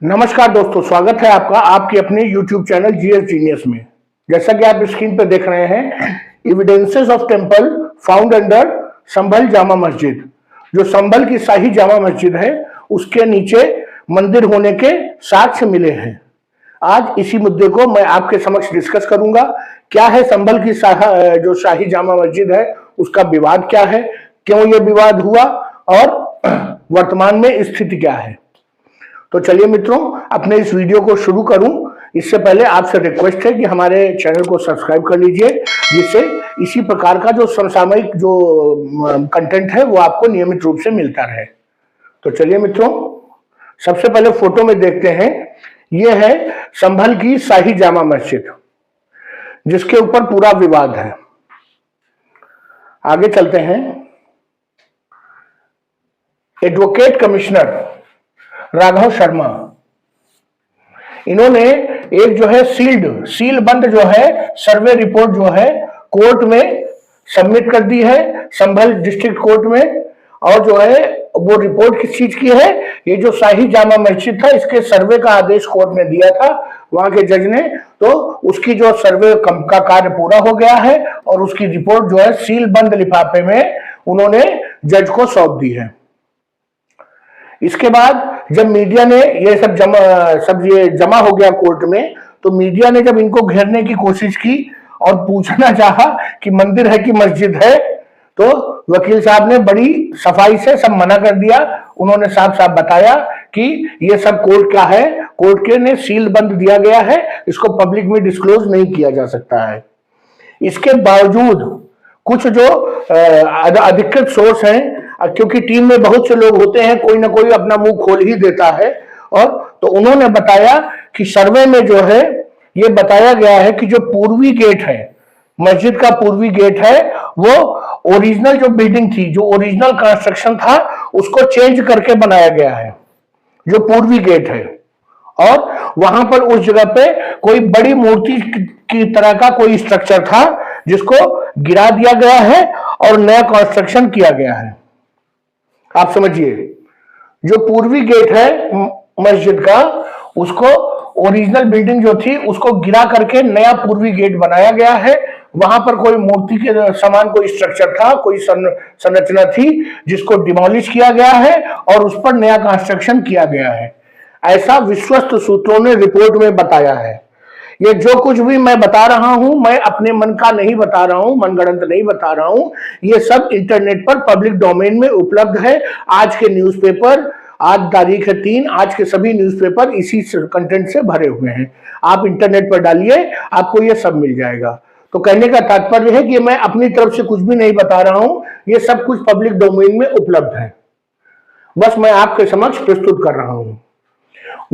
नमस्कार दोस्तों, स्वागत है आपका आपके अपने YouTube चैनल जीएस जीनियस में। जैसा कि आप स्क्रीन पर देख रहे हैं, evidences of temple found under Sambhal Jama Masjid. जो संभल की शाही जामा मस्जिद है उसके नीचे मंदिर होने के साक्ष्य मिले हैं। आज इसी मुद्दे को मैं आपके समक्ष डिस्कस करूंगा। क्या है संभल की जो शाही जामा मस्जिद है उसका विवाद क्या है, क्यों यह विवाद हुआ और वर्तमान में स्थिति क्या है। तो चलिए मित्रों, अपने इस वीडियो को शुरू करूं इससे पहले आपसे रिक्वेस्ट है कि हमारे चैनल को सब्सक्राइब कर लीजिए, जिससे इसी प्रकार का जो समसामयिक जो कंटेंट है वो आपको नियमित रूप से मिलता रहे। तो चलिए मित्रों, सबसे पहले फोटो में देखते हैं। ये है संभल की शाही जामा मस्जिद, जिसके ऊपर पूरा विवाद है। आगे चलते हैं। एडवोकेट कमिश्नर राघव शर्मा, इन्होंने एक जो है सील बंद जो है सर्वे रिपोर्ट जो है कोर्ट में सबमिट कर दी है, संभल डिस्ट्रिक्ट कोर्ट में। और जो है वो रिपोर्ट किस चीज की है, ये जो शाही जामा मस्जिद था इसके सर्वे का आदेश कोर्ट ने दिया था वहां के जज ने। तो उसकी जो सर्वे का कार्य पूरा हो गया है और उसकी रिपोर्ट जो है सील बंद लिफाफे में उन्होंने जज को सौंप दी है। इसके बाद जब मीडिया ने ये सब जमा हो गया कोर्ट में, तो मीडिया ने जब इनको घेरने की कोशिश की और पूछना चाहा कि मंदिर है कि मस्जिद है, तो वकील साहब ने बड़ी सफाई से सब मना कर दिया। उन्होंने साफ साफ बताया कि ये सब कोर्ट का है, कोर्ट के ने सील बंद दिया गया है, इसको पब्लिक में डिस्क्लोज नहीं किया जा सकता है। इसके बावजूद कुछ जो अधिकृत सोर्स हैं, क्योंकि टीम में बहुत से लोग होते हैं, कोई ना कोई अपना मुंह खोल ही देता है, और तो उन्होंने बताया कि सर्वे में जो है ये बताया गया है कि जो पूर्वी गेट है, मस्जिद का पूर्वी गेट है, वो ओरिजिनल जो बिल्डिंग थी, जो ओरिजिनल कंस्ट्रक्शन था, उसको चेंज करके बनाया गया है जो पूर्वी गेट है। और वहां पर उस जगह पे कोई बड़ी मूर्ति की तरह का कोई स्ट्रक्चर था जिसको गिरा दिया गया है और नया कंस्ट्रक्शन किया गया है। आप समझिए, जो पूर्वी गेट है मस्जिद का, उसको ओरिजिनल बिल्डिंग जो थी उसको गिरा करके नया पूर्वी गेट बनाया गया है। वहां पर कोई मूर्ति के समान कोई स्ट्रक्चर था, कोई संरचना थी जिसको डिमोलिश किया गया है और उस पर नया कंस्ट्रक्शन किया गया है। ऐसा विश्वस्त सूत्रों ने रिपोर्ट में बताया है। ये जो कुछ भी मैं बता रहा हूं, मैं अपने मन का नहीं बता रहा हूं, मनगढ़ंत नहीं बता रहा हूं। ये सब इंटरनेट पर पब्लिक डोमेन में उपलब्ध है। आज के न्यूज़पेपर, आज तारीख है 3, आज के सभी न्यूज़पेपर इसी कंटेंट से भरे हुए हैं। आप इंटरनेट पर डालिए, आपको ये सब मिल जाएगा। तो कहने का तात्पर्य है कि मैं अपनी तरफ से कुछ भी नहीं बता रहा हूं, ये सब कुछ पब्लिक डोमेन में उपलब्ध है, बस मैं आपके समक्ष प्रस्तुत कर रहा हूं।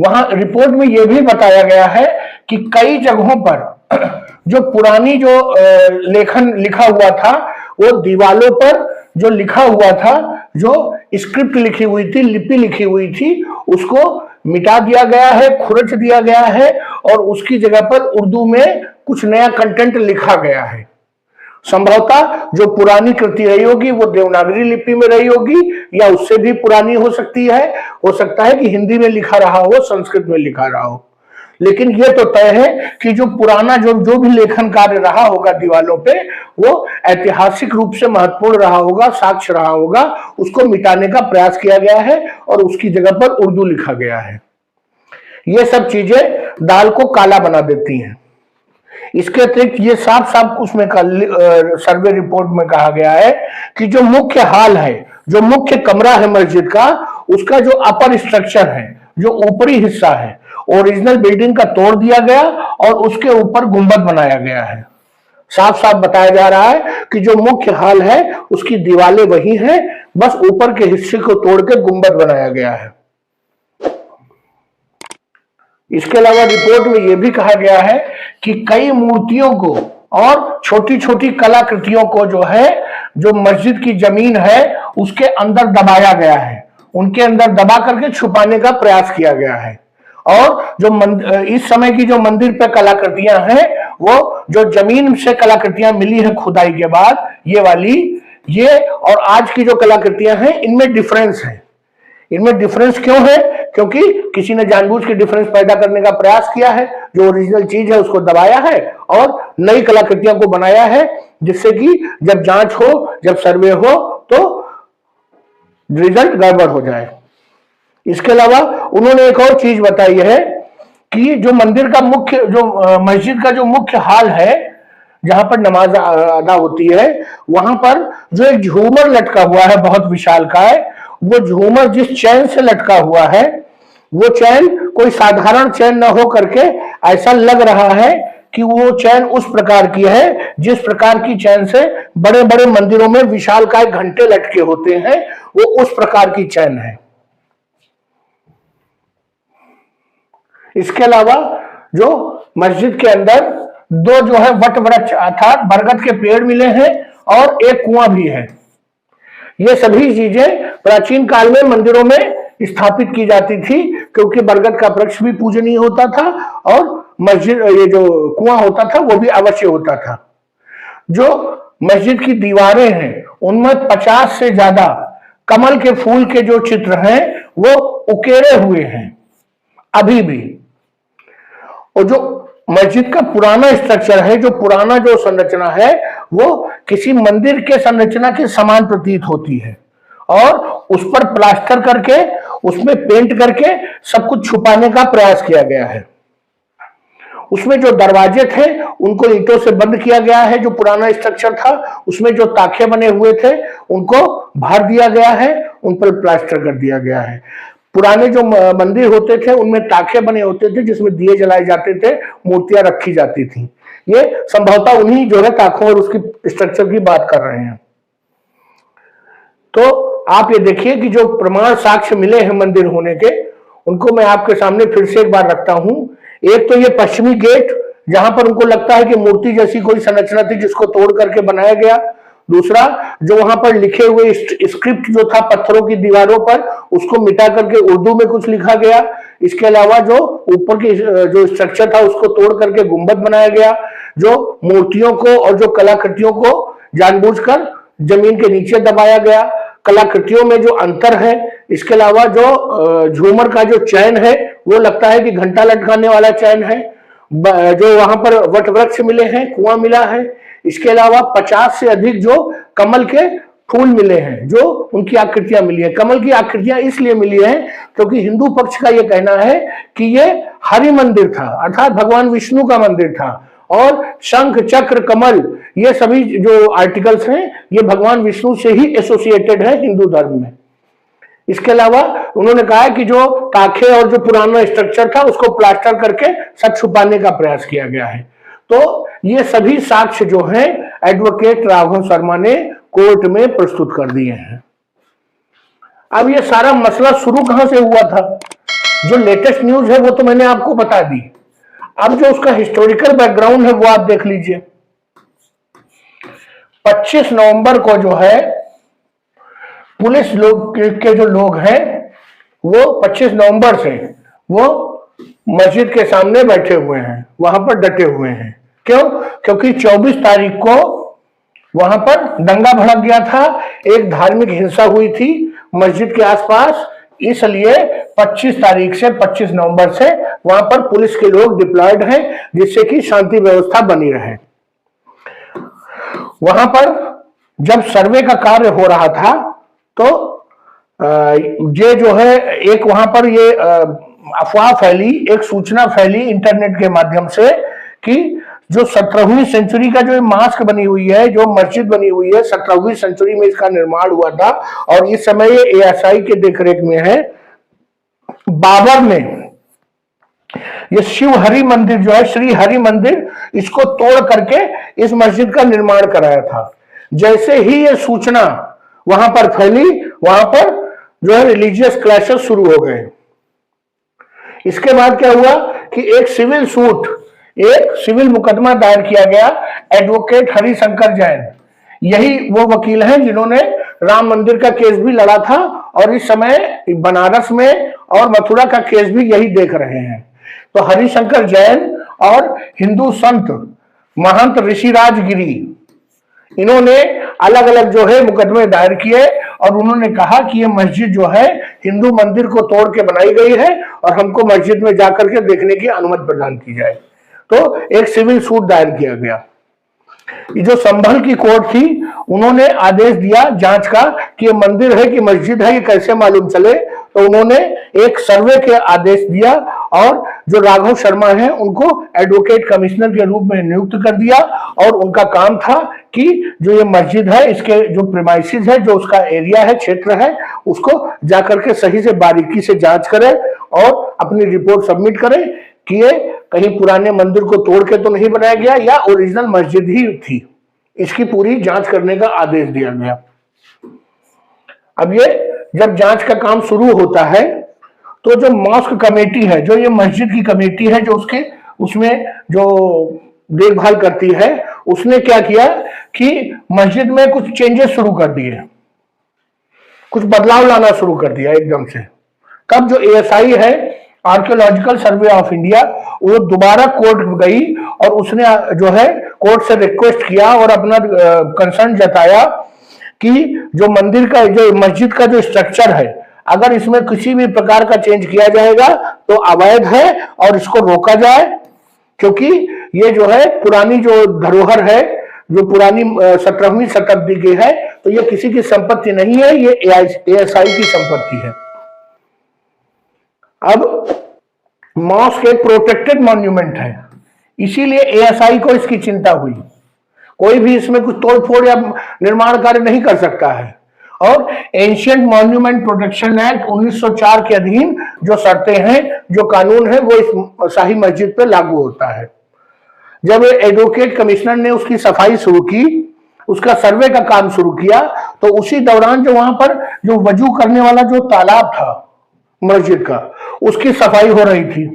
वहां रिपोर्ट में यह भी बताया गया है कि कई जगहों पर जो पुरानी जो लेखन लिखा हुआ था, वो दीवालों पर जो लिखा हुआ था, जो स्क्रिप्ट लिखी हुई थी, लिपि लिखी हुई थी, उसको मिटा दिया गया है, खुरच दिया गया है और उसकी जगह पर उर्दू में कुछ नया कंटेंट लिखा गया है। संभवतः जो पुरानी कृति रही होगी वो देवनागरी लिपि में रही होगी, या उससे भी पुरानी हो सकती है। हो सकता है कि हिंदी में लिखा रहा हो, संस्कृत में लिखा रहा हो, लेकिन यह तो तय है कि जो पुराना जो भी लेखन कार्य रहा होगा दीवालों पे, वो ऐतिहासिक रूप से महत्वपूर्ण रहा होगा, साक्ष्य रहा होगा, उसको मिटाने का प्रयास किया गया है और उसकी जगह पर उर्दू लिखा गया है। ये सब चीजें दाल को काला बना देती हैं। इसके अतिरिक्त ये साफ साफ उसमें सर्वे रिपोर्ट में कहा गया है कि जो मुख्य हॉल है, जो मुख्य कमरा है मस्जिद का, उसका जो अपर स्ट्रक्चर है, जो ऊपरी हिस्सा है, ओरिजिनल बिल्डिंग का तोड़ दिया गया और उसके ऊपर गुंबद बनाया गया है। साफ साफ बताया जा रहा है कि जो मुख्य हॉल है उसकी दीवारें वही हैं, बस ऊपर के हिस्से को तोड़ के गुंबद बनाया गया है। इसके अलावा रिपोर्ट में यह भी कहा गया है कि कई मूर्तियों को और छोटी छोटी कलाकृतियों को जो है, जो मस्जिद की जमीन है उसके अंदर दबाया गया है, उनके अंदर दबा करके छुपाने का प्रयास किया गया है। और जो इस समय की जो मंदिर पे कलाकृतियां हैं, वो जो जमीन से कलाकृतियां मिली हैं खुदाई के बाद, ये वाली, ये और आज की जो कलाकृतियां हैं, इनमें डिफरेंस है। इनमें डिफरेंस क्यों है क्योंकि किसी ने जानबूझ के डिफरेंस पैदा करने का प्रयास किया है, जो ओरिजिनल चीज है उसको दबाया है और नई कलाकृतियों को बनाया है, जिससे कि जब जांच हो, जब सर्वे हो तो रिजल्ट गड़बड़ हो जाए। इसके अलावा उन्होंने एक और चीज बताई है कि जो मंदिर का मुख्य, जो मस्जिद का जो मुख्य हाल है जहां पर नमाज अदा होती है, वहां पर जो एक झूमर लटका हुआ है बहुत विशालकाय, वो झूमर जिस चैन से लटका हुआ है, वो चैन कोई साधारण चैन न हो करके ऐसा लग रहा है कि वो चैन उस प्रकार की है जिस प्रकार की चैन से बड़े बड़े मंदिरों में विशालकाय घंटे लटके होते हैं, वो उस प्रकार की चैन है। इसके अलावा जो मस्जिद के अंदर दो जो है वट वृक्ष अर्थात बरगद के पेड़ मिले हैं और एक कुआं भी है। ये सभी चीजें प्राचीन काल में मंदिरों में स्थापित की जाती थी, क्योंकि बरगद का वृक्ष भी पूजनीय होता था और मस्जिद, ये जो कुआं होता था वो भी अवश्य होता था। जो मस्जिद की दीवारें हैं उनमें 50 से ज्यादा कमल के फूल के जो चित्र हैं वो उकेरे हुए हैं अभी भी। और जो मस्जिद का पुराना स्ट्रक्चर है, जो पुराना जो संरचना है, वो किसी मंदिर के संरचना के समान प्रतीत होती है और उस पर प्लास्टर करके, उसमें पेंट करके सब कुछ छुपाने का प्रयास किया गया है। उसमें जो दरवाजे थे उनको ईंटों से बंद किया गया है, जो पुराना स्ट्रक्चर था उसमें जो ताखे बने हुए थे उनको भर दिया गया है, उन पर प्लास्टर कर दिया गया है। पुराने जो मंदिर होते थे उनमें ताखे बने होते थे जिसमें दिए जलाए जाते थे, मूर्तियां रखी जाती थी। ये संभवतः उन्हीं जो है ताखों और उसकी स्ट्रक्चर की बात कर रहे हैं। तो आप ये देखिए कि जो प्रमाण साक्ष्य मिले हैं मंदिर होने के, उनको मैं आपके सामने फिर से एक बार रखता हूं। एक तो ये पश्चिमी गेट जहां पर उनको लगता है कि मूर्ति जैसी कोई संरचना थी जिसको तोड़ करके बनाया गया। दूसरा, जो वहां पर लिखे हुए स्क्रिप्ट जो था पत्थरों की दीवारों पर, उसको मिटा करके उर्दू में कुछ लिखा गया। इसके अलावा जो ऊपर की जो स्ट्रक्चर था उसको तोड़ करके गुंबद बनाया गया। जो मूर्तियों को और जो कलाकृतियों को जानबूझकर जमीन के नीचे दबाया गया। कलाकृतियों में जो अंतर है, इसके अलावा जो झूमर का जो चैन है वो लगता है कि घंटा लटकाने वाला चैन है। जो वहां पर वट वृक्ष मिले हैं, कुआं मिला है। इसके अलावा 50 से अधिक जो कमल के फूल मिले हैं, जो उनकी आकृतियां मिली है। कमल की आकृतियां इसलिए मिली है क्योंकि हिंदू पक्ष का यह कहना है कि ये हरि मंदिर था, अर्थात भगवान विष्णु का मंदिर था और शंख चक्र कमल ये सभी जो आर्टिकल्स हैं ये भगवान विष्णु से ही एसोसिएटेड है हिंदू धर्म में। इसके अलावा उन्होंने कहा कि जो ताखे और जो पुराना स्ट्रक्चर था उसको प्लास्टर करके सब छुपाने का प्रयास किया गया है। तो ये सभी साक्ष्य जो हैं एडवोकेट राघव शर्मा ने कोर्ट में प्रस्तुत कर दिए हैं। अब ये सारा मसला शुरू कहां से हुआ था? जो लेटेस्ट न्यूज है वो तो मैंने आपको बता दी। अब जो उसका हिस्टोरिकल बैकग्राउंड है वो आप देख लीजिए। 25 नवंबर को जो है पुलिस लोग के जो लोग हैं वो 25 नवंबर से वो मस्जिद के सामने बैठे हुए हैं, वहां पर डटे हुए हैं। क्यों? क्योंकि 24 तारीख को वहां पर दंगा भड़क गया था, एक धार्मिक हिंसा हुई थी मस्जिद के आसपास, इसलिए 25 तारीख से 25 नवंबर से वहां पर पुलिस के लोग डिप्लॉयड हैं जिससे कि शांति व्यवस्था बनी रहे। वहां पर जब सर्वे का कार्य हो रहा था तो ये जो है एक वहां पर ये अफवाह फैली, एक सूचना फैली इंटरनेट के माध्यम से कि जो 17वीं सेंचुरी का जो मास्क बनी हुई है, जो मस्जिद बनी हुई है, 17वीं सेंचुरी में इसका निर्माण हुआ था और इस समय ये एएसआई के देखरेख में है। बाबर ने ये शिव हरि मंदिर जो है, श्री हरि मंदिर, इसको तोड़ करके इस मस्जिद का निर्माण कराया था। जैसे ही ये सूचना वहां पर फैली, वहां पर जो है रिलीजियस क्लैशेस शुरू हो गए। इसके बाद क्या हुआ कि एक सिविल मुकदमा दायर किया गया। एडवोकेट हरिशंकर जैन यही वो वकील हैं जिन्होंने राम मंदिर का केस भी लड़ा था और इस समय बनारस में और मथुरा का केस भी यही देख रहे हैं। तो हरिशंकर जैन और हिंदू संत महंत ऋषिराज गिरी, इन्होंने अलग अलग जो है मुकदमे दायर किए और उन्होंने कहा कि ये मस्जिद जो है हिंदू मंदिर को तोड़ के बनाई गई है और हमको मस्जिद में जाकर के देखने की अनुमति प्रदान की जाए। तो एक सिविल सूट दायर किया गया। ये जो संभल की कोर्ट थी, उन्होंने आदेश दिया जांच का कि ये मंदिर है कि मस्जिद है, ये कैसे मालूम चले। तो उन्होंने एक सर्वे के आदेश दिया और जो राघव शर्मा हैं उनको एडवोकेट कमिश्नर के रूप में नियुक्त कर दिया और उनका काम था कि जो ये मस्जिद है इसके जो प्रीमाइसेस है, जो उसका एरिया है, क्षेत्र है, उसको जाकर के सही से बारीकी से जांच करें और अपनी रिपोर्ट सबमिट करें कि ये कहीं पुराने मंदिर को तोड़ के तो नहीं बनाया गया या ओरिजिनल मस्जिद ही थी। इसकी पूरी जांच करने का आदेश दिया गया। अब ये जब जांच का काम शुरू होता है तो जो मॉस्क कमेटी है, जो ये मस्जिद की कमेटी है, जो उसमें जो देखभाल करती है, उसने क्या किया कि मस्जिद में कुछ चेंजेस शुरू कर दिए, कुछ बदलाव लाना शुरू कर दिया एकदम से। तब जो एएसआई है, आर्कियोलॉजिकल सर्वे ऑफ इंडिया, वो दोबारा कोर्ट गई और उसने जो है कोर्ट से रिक्वेस्ट किया और अपना कंसर्न जताया कि जो मंदिर का, जो मस्जिद का जो स्ट्रक्चर है, अगर इसमें किसी भी प्रकार का चेंज किया जाएगा तो अवैध है और इसको रोका जाए, क्योंकि ये जो है पुरानी जो धरोहर है, जो पुरानी 17वीं शताब्दी की है, तो ये किसी की संपत्ति नहीं है, ये एएसआई की संपत्ति है। अब मॉस्क एक प्रोटेक्टेड मॉन्यूमेंट है, इसीलिए एएसआई को इसकी चिंता हुई। कोई भी इसमें कुछ तोड़फोड़ या निर्माण कार्य नहीं कर सकता है। और एंशिएंट मॉन्यूमेंट प्रोटेक्शन एक्ट 1904 के अधीन जो शर्तें हैं, जो कानून है, वो इस शाही मस्जिद पे लागू होता है। जब एडवोकेट कमिश्नर ने उसकी सफाई शुरू की, उसका सर्वे का काम शुरू किया, तो उसी दौरान जो वहां पर जो वजू करने वाला जो तालाब था मस्जिद का, उसकी सफाई हो रही थी।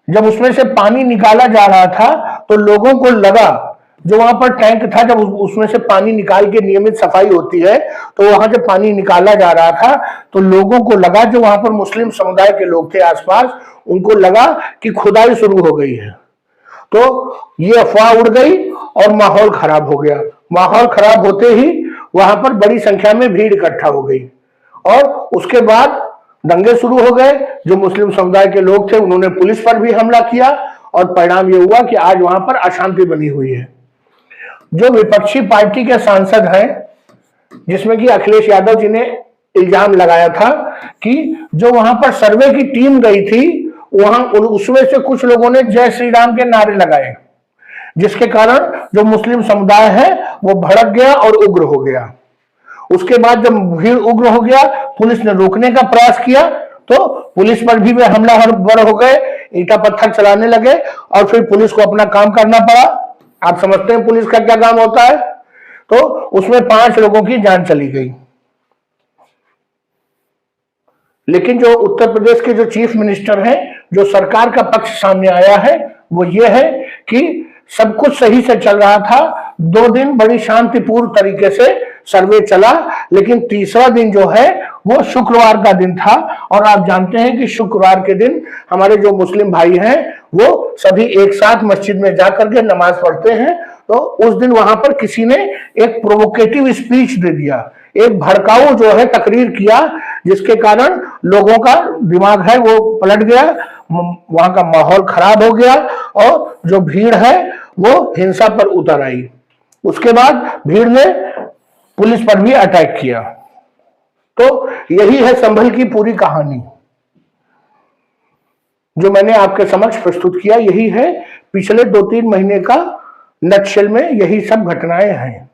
जब उसमें से पानी निकाला जा रहा था तो लोगों को लगा, जो वहां पर टैंक था, जब उसमें से पानी निकाल के नियमित सफाई होती है, तो वहां जब पानी निकाला जा रहा था तो लोगों को लगा, जो वहां पर मुस्लिम समुदाय के लोग थे आसपास, उनको लगा कि खुदाई शुरू हो गई है। तो ये अफवाह उड़ गई और माहौल खराब हो गया। माहौल खराब होते ही वहां पर बड़ी संख्या में भीड़ इकट्ठा हो गई और उसके बाद दंगे शुरू हो गए। जो मुस्लिम समुदाय के लोग थे उन्होंने पुलिस पर भी हमला किया और परिणाम ये हुआ कि आज वहां पर अशांति बनी हुई है। जो विपक्षी पार्टी के सांसद हैं, जिसमें कि अखिलेश यादव जी ने इल्जाम लगाया था कि जो वहां पर सर्वे की टीम गई थी, वहां उसमें से कुछ लोगों ने जय श्री राम के नारे लगाए, जिसके कारण जो मुस्लिम समुदाय है वो भड़क गया और उग्र हो गया। उसके बाद जब भीड़ उग्र हो गया, पुलिस ने रोकने का प्रयास किया तो पुलिस पर भी वे हमलावर हो गए, ईंटा पत्थर चलाने लगे और फिर पुलिस को अपना काम करना पड़ा। आप समझते हैं पुलिस का क्या काम होता है। तो उसमें 5 लोगों की जान चली गई। लेकिन जो उत्तर प्रदेश के जो चीफ मिनिस्टर हैं, जो सरकार का पक्ष सामने आया है, वो ये है कि सब कुछ सही से चल रहा था। 2 दिन बड़ी शांतिपूर्ण तरीके से सर्वे चला, लेकिन तीसरा दिन जो है वो शुक्रवार का दिन था। और आप जानते हैं कि शुक्रवार के दिन हमारे जो मुस्लिम भाई हैं वो सभी एक साथ मस्जिद में जाकर के नमाज पढ़ते हैं। तो उस दिन वहां पर किसी ने एक प्रोवोकेटिव स्पीच दे दिया, एक भड़काऊ जो है तकरीर किया, जिसके कारण लोगों का दिमाग है वो पलट गया, वहां का माहौल खराब हो गया और जो भीड़ है वो हिंसा पर उतर आई। उसके बाद भीड़ ने पुलिस पर भी अटैक किया। तो यही है संभल की पूरी कहानी जो मैंने आपके समक्ष प्रस्तुत किया। यही है पिछले 2-3 महीने का नटशेल में यही सब घटनाएं हैं।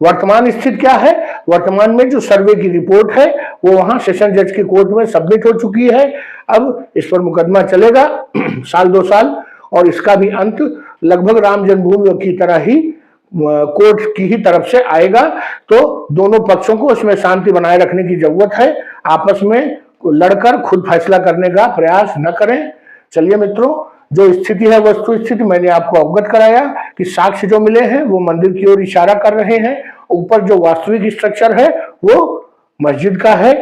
वर्तमान स्थिति क्या है? वर्तमान में जो सर्वे की रिपोर्ट है वो वहां सेशन जज की कोर्ट में सबमिट हो चुकी है। अब इस पर मुकदमा चलेगा 1-2 साल और इसका भी अंत लगभग राम जन्मभूमि की तरह ही कोर्ट की ही तरफ से आएगा। तो दोनों पक्षों को इसमें शांति बनाए रखने की जरूरत है, आपस में लड़कर खुद फैसला करने का प्रयास न करें। चलिए मित्रों, जो स्थिति है, वस्तु स्थिति मैंने आपको अवगत कराया कि साक्ष्य जो मिले हैं वो मंदिर की ओर इशारा कर रहे हैं। ऊपर जो वास्तविक स्ट्रक्चर है वो मस्जिद का है।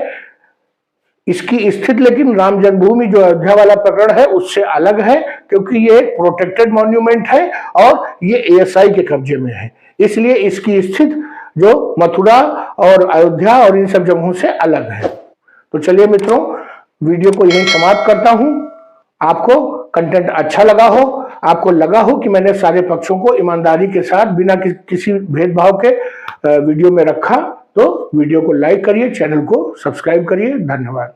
इसकी स्थिति लेकिन राम जन्मभूमि जो अयोध्या वाला प्रकरण है उससे अलग है, क्योंकि ये एक प्रोटेक्टेड मॉन्यूमेंट है और ये एएसआई के कब्जे में है। इसलिए इसकी स्थिति जो मथुरा और अयोध्या और इन सब जगहों से अलग है। तो चलिए मित्रों, वीडियो को यहीं समाप्त करता हूं। आपको कंटेंट अच्छा लगा हो, आपको लगा हो कि मैंने सारे पक्षों को ईमानदारी के साथ बिना किसी भेदभाव के वीडियो में रखा, तो वीडियो को लाइक करिए, चैनल को सब्सक्राइब करिए। धन्यवाद।